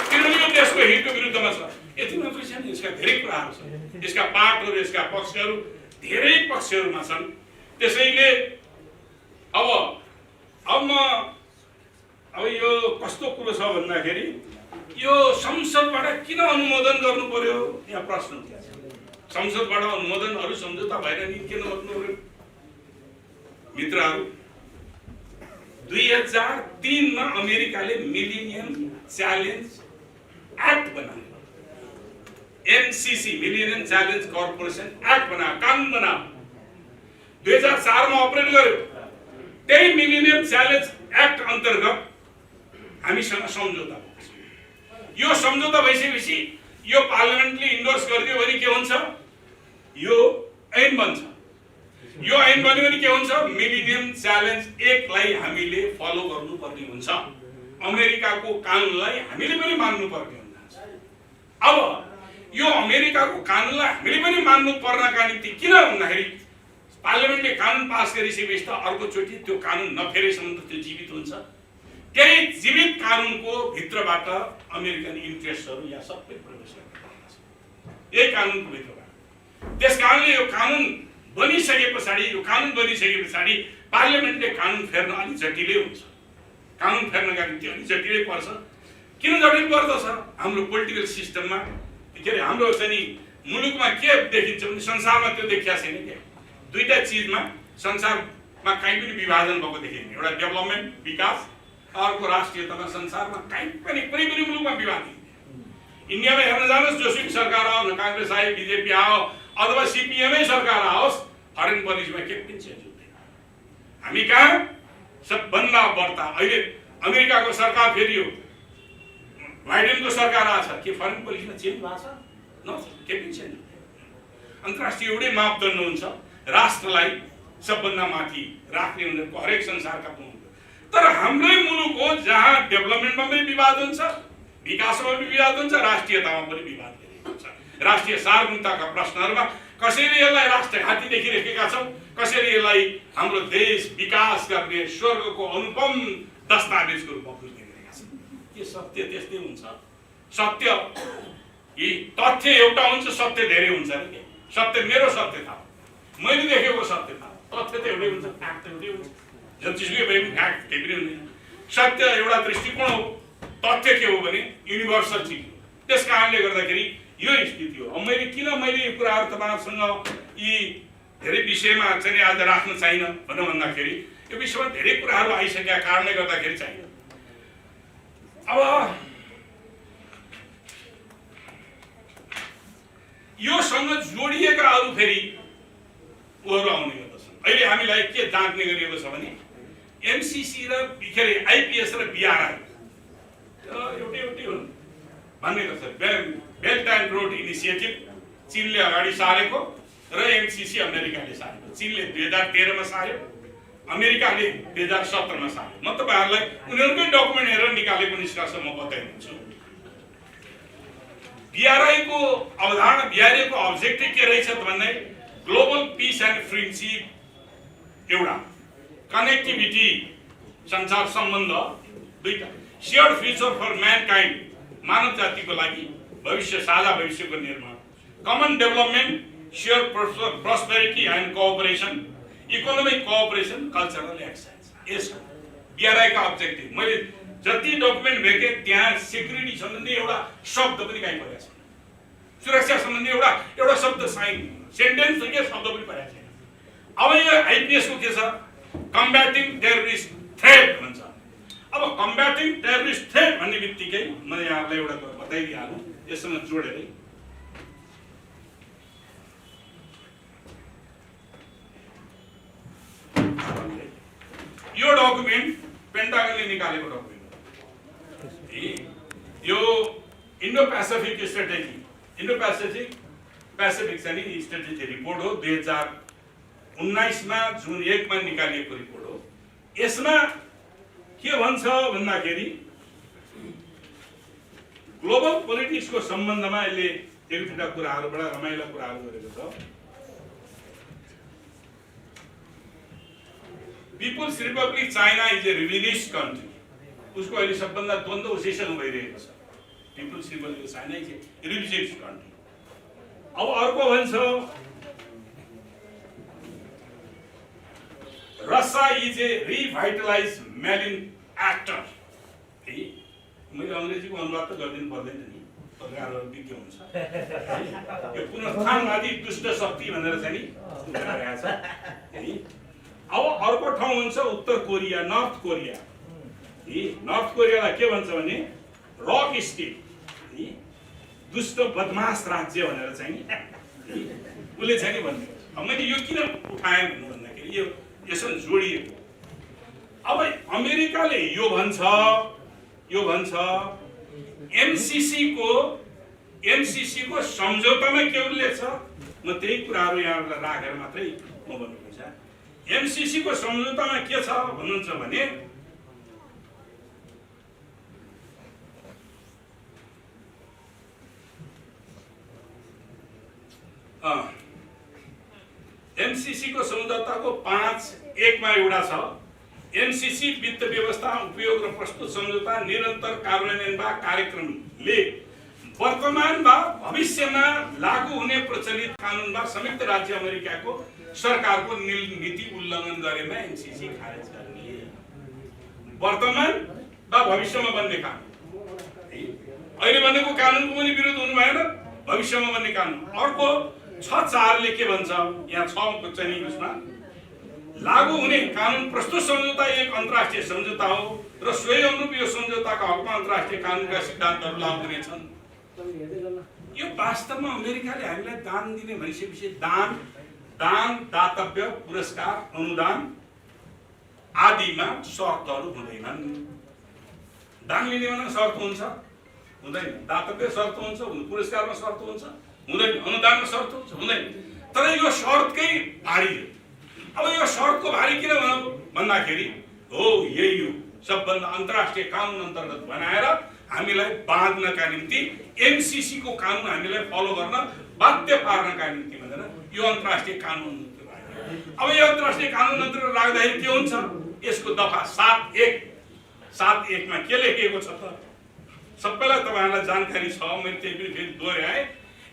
किनभने यो देशको हितको विरुद्धमा छ। यति मात्रै छैन, यसका धेरै कुराहरू छन्, यसका पाटहरू, यसका पक्षहरू धेरै पक्षहरूमा छन्। त्यसैले अब यो कस्तो कुरो छ भन्दाखेरि यो संसदबाट किन अनुमोदन गर्नु पर्यो यहाँ प्रश्न उठ्छ। संसदबाट अनुमोदन अरू सम्झौता भएर नि किन गर्नु पर्यो? मित्रहरू, 2003 मा अमेरिकाले मिलेनियम च्यालेन्ज एक्ट बनायो, MCC millennium challenge corporation act बनायो, कानुन बनायो, 2004 मा अपरेट गर्यो। त्यही मिलेनियम च्यालेन्ज एक्ट अन्तर्गत हामीसँग सम्झौता भयो। यो सम्झौता भइसकेपछि यो पार्लियामेन्टले इन्डोर्स गरिदियो भने के हुन्छ, यो ऐन बन्छ। यो ऐन बन्यो भने के हुन्छ, मिलेनियम च्यालेन्ज एक्टलाई हामीले फलो गर्नुपर्ने हुन्छ, अमेरिकाको कानुनलाई हामीले पनि मान्नुपर्ने हुन्छ। अब यो अमेरिकाको कानुनलाई हामीले पनि मान्नु पर्नका निम्ति किन भन्दाखेरि पार्लियामेन्टले कानुन पास गरिसकेपछि त अर्कोचोटि त्यो कानुन नफेरेसम्म त त्यो जीवित हुन्छ। त्यही जीवित कानुनको भित्रबाट अमेरिकन इन्ट्रेस्टहरू यहाँ सबै प्रवेश गर्नुपर्छ, यही कानुनको भित्रबाट। त्यसकारणले यो कानुन बनिसके पछाडि, यो कानुन बनिसके पछाडि पार्लियामेन्टले कानुन फेर्न अलिक जटिलै हुन्छ। कानुन फेर्नका निम्ति अलिक जटिलै पर्छ। किन जटिल पर्दछ, हाम्रो पोलिटिकल सिस्टममा के अरे हाम्रो चाहिँ मुलुकमा के देखिन्छ भने संसारमा त्यो देखिया छैन क्या। दुईटा चिजमा संसारमा कहीँ पनि विभाजन भएको देखिन्छ, एउटा डेभलपमेन्ट विकास, अर्को राष्ट्रियतामा संसारमा कहीँ पनि कुनै पनि मुलुकमा विवाद देखिन्छ। इन्डियामा हेर्न जानुहोस्, जोसुकै सरकार आओ, कांग्रेस आयो, बीजेपी आओ अथवा सीपीएमै सरकार आओस्, फरेन पोलिसीमा के पनि चेन्ज हुँदैन। हामी कहाँ सबभन्दा बढ्ता अहिले अमेरिकाको सरकार फेरियो, बाइडेनको सरकार आछ, के फरेन पोलिसीमा चेन्ज भएको छ? न, के पनि चेन्ज हुँदैन। अन्तर्राष्ट्रिय एउटै मापदण्ड हुन्छ, राष्ट्रलाई सबभन्दा माथि राख्ने उनीहरूको हरेक संसारका पनि। तर हाम्रै मुलुक हो जहाँ डेभलपमेन्टमा पनि विवाद हुन्छ, विकासमा पनि विवाद हुन्छ, राष्ट्रियतामा पनि विवाद हुन्छ। राष्ट्रिय सार्वभौमताका प्रश्नहरूमा कसैले यसलाई राष्ट्रघाती देखिरहेका छौँ, कसैले यसलाई हाम्रो देश विकास गर्ने स्वर्गको अनुपम दस्तावेजको रूपमा बुझिरहेका छन्। के सत्य त्यस्तै हुन्छ? सत्य यी तथ्य एउटा हुन्छ, सत्य धेरै हुन्छ नि। सत्य मेरो सत्य थाहा, मैले देखेको सत्य थाहा, तथ्य त एउटै हुन्छ, फ्याक्ट एउटै हुन्छ, जतिसुकै भए पनि फ्याक्ट केही पनि हुँदैन। सत्य एउटा दृष्टिकोण हो, तथ्य के हो भने युनिभर्सल चिज हो। त्यस कारणले गर्दाखेरि यो स्थिति हो। अब मैले यो कुराहरू तपाईँहरूसँग यी धेरै विषयमा चाहिँ आज राख्न चाहिन भनेर भन्दाखेरि यो विषयमा धेरै कुराहरू आइसकेका कारणले गर्दाखेरि चाहियो। अब योसँग जोडिएका अरू फेरि उहरू आउने गर्दछन्। अहिले हामीलाई के जाँच्ने गरिएको छ भने एमसीसी र के अरे आइपीएस र बीआरआई एउटै हुन् भन्ने गर्छ। बेल्ट एन्ड रोड इनिसिएटिभ चीनले अगाडि सारेको र एमसीसी अमेरिकाले सारेको। चीनले 2013 मा सार्यो, अमेरिकाले 2017 मा सार्यो। म तपाईहरुलाई उनीहरुकै डकुमेन्ट हेरेर निकालेको निष्कर्ष म बताइदिन्छु। बीआरआई को अवधारणा, बीआरआई को अब्जेक्टिभ के रहेछ भन्ने ग्लोबल पीस एन्ड फ्रेन्डशिप एउटा, कनेक्टिभिटी संसार सम्बन्ध दुईटा, शेयर्ड फ्युचर फर म्यानकाइन्ड मानव जातिको लागि भविष्य साझा भविष्यको निर्माण, common development, share prosperity and cooperation, economic cooperation, cultural exchange. यसको बीआरआई का अब्जेक्टिभ मैले जति डकुमेन्ट भेटे त्यहाँ सेक्युरिटी सम्बन्धी एउटा शब्द पनि कहीँ परेको छैन, सुरक्षा सम्बन्धी एउटा शब्द साइन सेन्टेन्स के शब्द पनि परेको छैन। अब यो आइपीएस को के छ, कम्ब्याटिङ टेररिस्ट थ्रेट भन्छ। अब कम्ब्याटिङ टेररिस्ट थ्रेट भन्ने बित्तिकै म यहाँलाई एउटा कुरा बताइदिहालौँ यससँग जोडेरै। यो डकुमेन्ट पेन्टागनले निकालेको डकुमेन्ट यो Indo Pacific strategy, Indo Pacific चाहिँ स्ट्रेटेजी रिपोर्ट हो। 2019 मा जुन 1 मा निकालिएको रिपोर्ट हो। यसमा के भन्छ भन्दाखेरि ग्लोबल पोलिटिक्स को सम्बन्धमा यसले एक दुईटा कुराहरुबाट रमाइलो कुराहरु गरेको छ। People's republic China is a religious country, उसको अहिले सबभन्दा द्वन्द्व सेसन भइरहेको छ। People's republic China is a religious country. अब अर्को भन्छ Russia is a revitalize malign actor. मैले अंग्रेजीको अनुवाद त गर्दिनु पर्दैन नि, सरकारहरु विज्ञ हुन्छ। यो पुनरुत्थानवादी दुष्ट शक्ति भनेर चाहिँ नि गरेको छ। अब अर्को ठाउँ हुन्छ उत्तर कोरिया, नर्थ कोरिया। नर्थ कोरियालाई के भन्छ भने रक स्टेट, दुष्ट बदमाश राज्य भनेर चाहिँ उसले चाहिँ नि भन्ने। अब मैले यो किन उठाएँ भन्दाखेरि यो यसरी जोडिएको। अब अमेरिकाले यो भन्छ एमसीसी को सम्झौतामा के उल्लेख छ, म त्यही कुराहरू यहाँलाई राखेर मात्रै म भन्नुहुन्छ। एमसीसी को सम्झौतामा के छ भन्नुहुन्छ भने एमसीसी को सम्झौताको 5(1) मा एउटा छ, एमसीसी वित्त व्यवस्था उपयोग र प्रस्तुत सम्झौता निरन्तर कार्यान्वयन वा कार्यक्रमले वर्तमान वा भविष्यमा लागू हुने प्रचलित कानुन वा संयुक्त राज्य अमेरिकाको सरकारको नीति उल्लङ्घन गरेमा एमसीसी खारेज गर्ने। वर्तमान वा भविष्यमा बन्ने कानुन, अहिले बनेको कानुनको पनि विरोध हुनु भएन, भविष्यमा बन्ने कानुन। अर्को 6(4) ले के भन्छ, यहाँ 6 को चाहिँ उसमा लागू हुने कानुन प्रस्तुत सम्झौता एक अन्तर्राष्ट्रिय सम्झौता हो र सोही अनुरूप यो सम्झौताका हकमा अन्तर्राष्ट्रिय कानुनका सिद्धान्तहरू लागू हुनेछन्। यो वास्तवमा अमेरिकाले हामीलाई दान दिने भइसकेपछि दान, दातव्य, पुरस्कार, अनुदान आदिमा शर्तहरू हुँदैनन्। दान लिने भने शर्त हुन्छ हुँदैन, दातव्य शर्त हुन्छ, पुरस्कारमा शर्त हुन्छ हुँदैन, अनुदानमा शर्त हुन्छ हुँदैन। तर यो शर्तकै भारी। अब यो शर्तको भारी किन भन्दाखेरि हो यही हो सबभन्दा अन्तर्राष्ट्रिय कानुन अन्तर्गत बनाएर हामीलाई बाँध्नका निम्ति एमसीसी को कानुन हामीलाई फलो गर्न बाध्य पार्नका निम्ति भनेर यो अन्तर्राष्ट्रिय कानुन। अब यो अन्तर्राष्ट्रिय कानुन अन्तर्गत राख्दाखेरि के हुन्छ, यसको दफा 7(1) मा के लेखिएको छ त सबैलाई तपाईहरुलाई जानकारी छ, मैले त्यही पनि फेरि दोहोर्याएँ।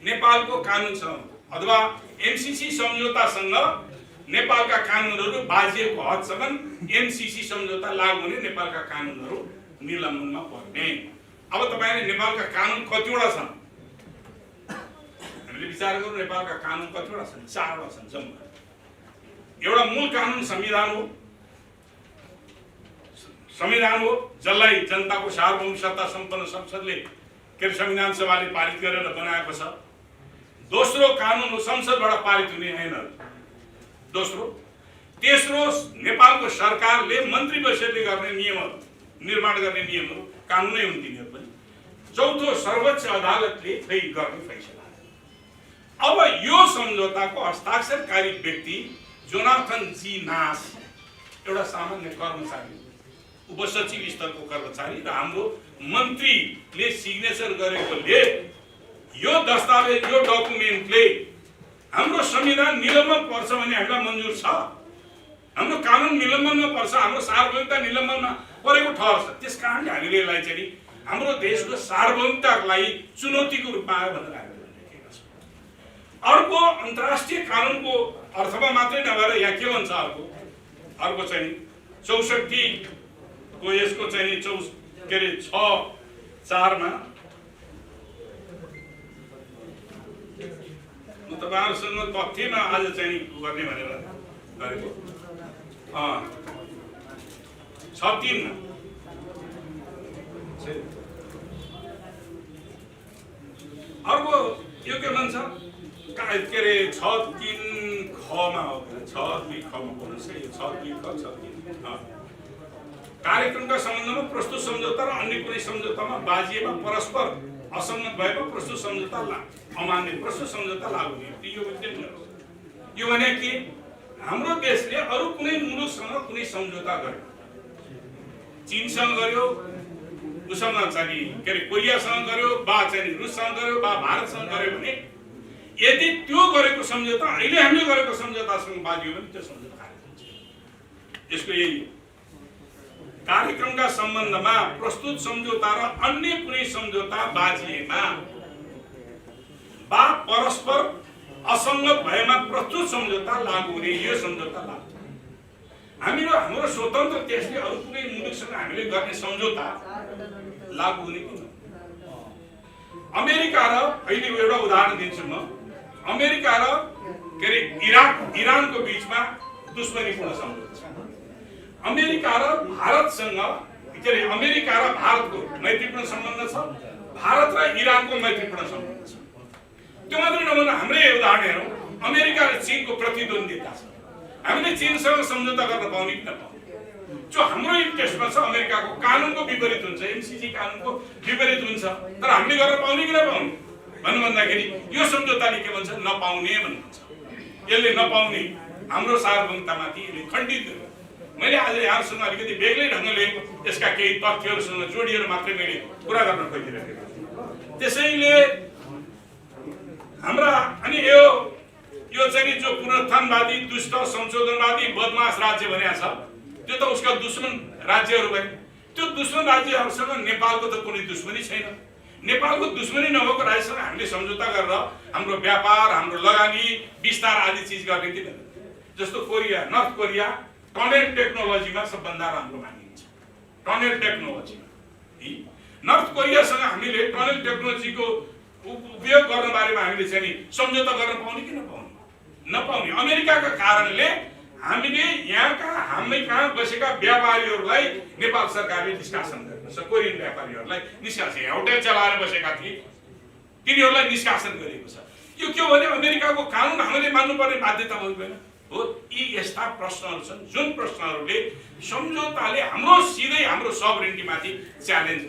नेपालको कानुन छ अथवा एमसीसी सम्झौतासँग नेपालका कानुनहरू बाजिएको हदसम्म एमसीसी सम्झौता लागू हुने नेपालका कानुनहरू निलम्बनमा पर्ने। अब तपाईहरुले नेपालका कानुन कतिवटा छन् हामीले विचार गरौँ। नेपालका कानुन कतिवटा छन्? 4वटा छन् जम्मा। एउटा मूल कानुन संविधान हो जसलाई जनताको सार्वभौम सत्ता सम्पन्न संसदले के संविधान सभाले पारित गरेर बनाएको छ। दोस्रो कानुन हो संसदबाट पारित हुने हैन। दोस्रो, तेस्रो नेपालको सरकारले मन्त्री परिषदले गर्ने नियमहरू निर्माण गर्ने नियमहरू कानुनै हुन् तिनीहरू पनि। चौथो, सर्वोच्च अदालतले फेरि गर्ने फैसला। अब यो सम्झौताको हस्ताक्षरकारी व्यक्ति जोनाथन जी नास एउटा सामान्य कर्मचारी, उपसचिव स्तरको कर्मचारी र हाम्रो मन्त्रीले सिग्नेचर गरेकोले यो दस्तावेज, यो डकुमेन्टले हाम्रो संविधान निलम्बन पर्छ भने हामीलाई मन्जुर छ। हाम्रो कानुन निलम्बनमा पर्छ, हाम्रो सार्वभौमिकता निलम्बनमा परेको ठहर छ। त्यसकारणले हामीले यसलाई चाहिँ हाम्रो देशको सार्वभौमिकतालाई चुनौतीको रूपमा आयो भनेर हामीले लेखेका छौँ। अर्को अन्तर्राष्ट्रिय कानुनको अर्थमा मात्रै नभएर यहाँ के भन्छ, अर्को चाहिँ 64 को यसको चाहिँ 6(4) मा म तपाईहरुसँग तथ्यमा आज चाहिँ गर्ने भनेर गरेको 6(3) मा अर्को यो के भन्छ, के अरे 6(3) ख मा हो, 6(2) ख मा बोल्नुस् है, 6(2) ख 6(3) कार्यक्रमका सम्बन्धमा प्रस्तुत सम्झौता र अन्य कुनै सम्झौतामा बाजिएमा परस्पर असहमत भएमा प्रस्तुत सम्झौता अमान्य, प्रस्तुत सम्झौता लागू हुने। यो भने कि हाम्रो देशले अरु कुनै मुलुकसँग कुनै सम्झौता गर्यो, चीनसँग गर्यो, उसँग चाहिँ के अरे कोरियासँग गर्यो, बा चाहिँ रुससँग गर्यो, बा भारतसँग गर्यो भने यदि त्यो गरेको सम्झौता अहिले हामीले गरेको सम्झौतासँग बाजियो भने त्यो सम्झौता खारेज हुन्छ। यसको यही कार्यक्रमका सम्बन्धमा प्रस्तुत सम्झौता र अन्य कुनै सम्झौता बाजिएमा बा परस्पर असंगत भएमा प्रस्तुत सम्झौता लागू हुने। यो सम्झौता लागू हाम्रो स्वतन्त्र देशले अरु कुनै मुलुकसँग हामीले गर्ने सम्झौता लागू हुने कि न? अमेरिका र अहिले एउटा उदाहरण दिन्छु म। अमेरिका र के अरे इरानको बीचमा दुश्मनीपूर्ण सम्बन्ध छ। अमेरिका र भारतसँग के अरे अमेरिका र भारतको मैत्रीपूर्ण सम्बन्ध छ, भारत र इरानको मैत्रीपूर्ण सम्बन्ध छ। त्यो मात्रै नभएर हाम्रै उदाहरण हेरौँ, अमेरिका र चीनको प्रतिद्वन्दिता छ। हामीले चीनसँग सम्झौता गर्न पाउने कि नपाउने, जो हाम्रो इन्ट्रेस्टमा छ। अमेरिकाको कानुनको विपरीत हुन्छ, एमसीसी कानुनको विपरीत हुन्छ, तर हामीले गर्न पाउने कि नपाउने भन्नु भन्दाखेरि यो सम्झौताले के भन्छ, नपाउने भन्नुहुन्छ। यसले नपाउने हाम्रो सार्वभौमतामाथि यसले खण्डित गर्यो। मैले आज यहाँसँग अलिकति बेग्लै ढङ्गले यसका केही तथ्यहरूसँग जोडिएर मात्रै मैले कुरा गर्न खोजिरहेको छु। त्यसैले हाम्रा अनि यो चाहिँ जो पुनरुत्थानवादी, दुष्ट, संशोधनवादी, बदमाश राज्य भनेको छ, त्यो त उसका दुश्मन राज्यहरू भए। त्यो दुश्मन राज्यहरूसँग नेपालको त कुनै दुश्मनी छैन। नेपालको दुश्मनी नभएको राज्यसँग हामीले सम्झौता गरेर हाम्रो व्यापार, हाम्रो लगानी, विस्तार आदि चिज गर्ने किन? जस्तो कोरिया, नर्थ कोरिया टनल टेक्नोलोजीमा सबभन्दा राम्रो मानिन्छ। टनल टेक्नोलोजीमा नर्थ कोरियासँग हामीले टनल टेक्नोलोजीको उपयोग गर्न बारेमा हामीले चाहिँ सम्झौता गर्न पाउने कि नपाउने? नपाउने। अमेरिकाका कारणले हामीले यहाँका हामी कहाँ बसेका व्यापारीहरूलाई नेपाल सरकारले निष्कासन गरेको छ। कोरियन व्यापारीहरूलाई निष्कासन, होटल चलाएर बसेका थिए तिनीहरूलाई निष्कासन गरेको छ। यो के हो भने अमेरिकाको कानुन हामीले मान्नुपर्ने बाध्यता भएन हो। यी यस्ता प्रश्नहरू छन् जुन प्रश्नहरूले सम्झौताले हाम्रो सिधै हाम्रो सबरेन्टिमाथि च्यालेन्ज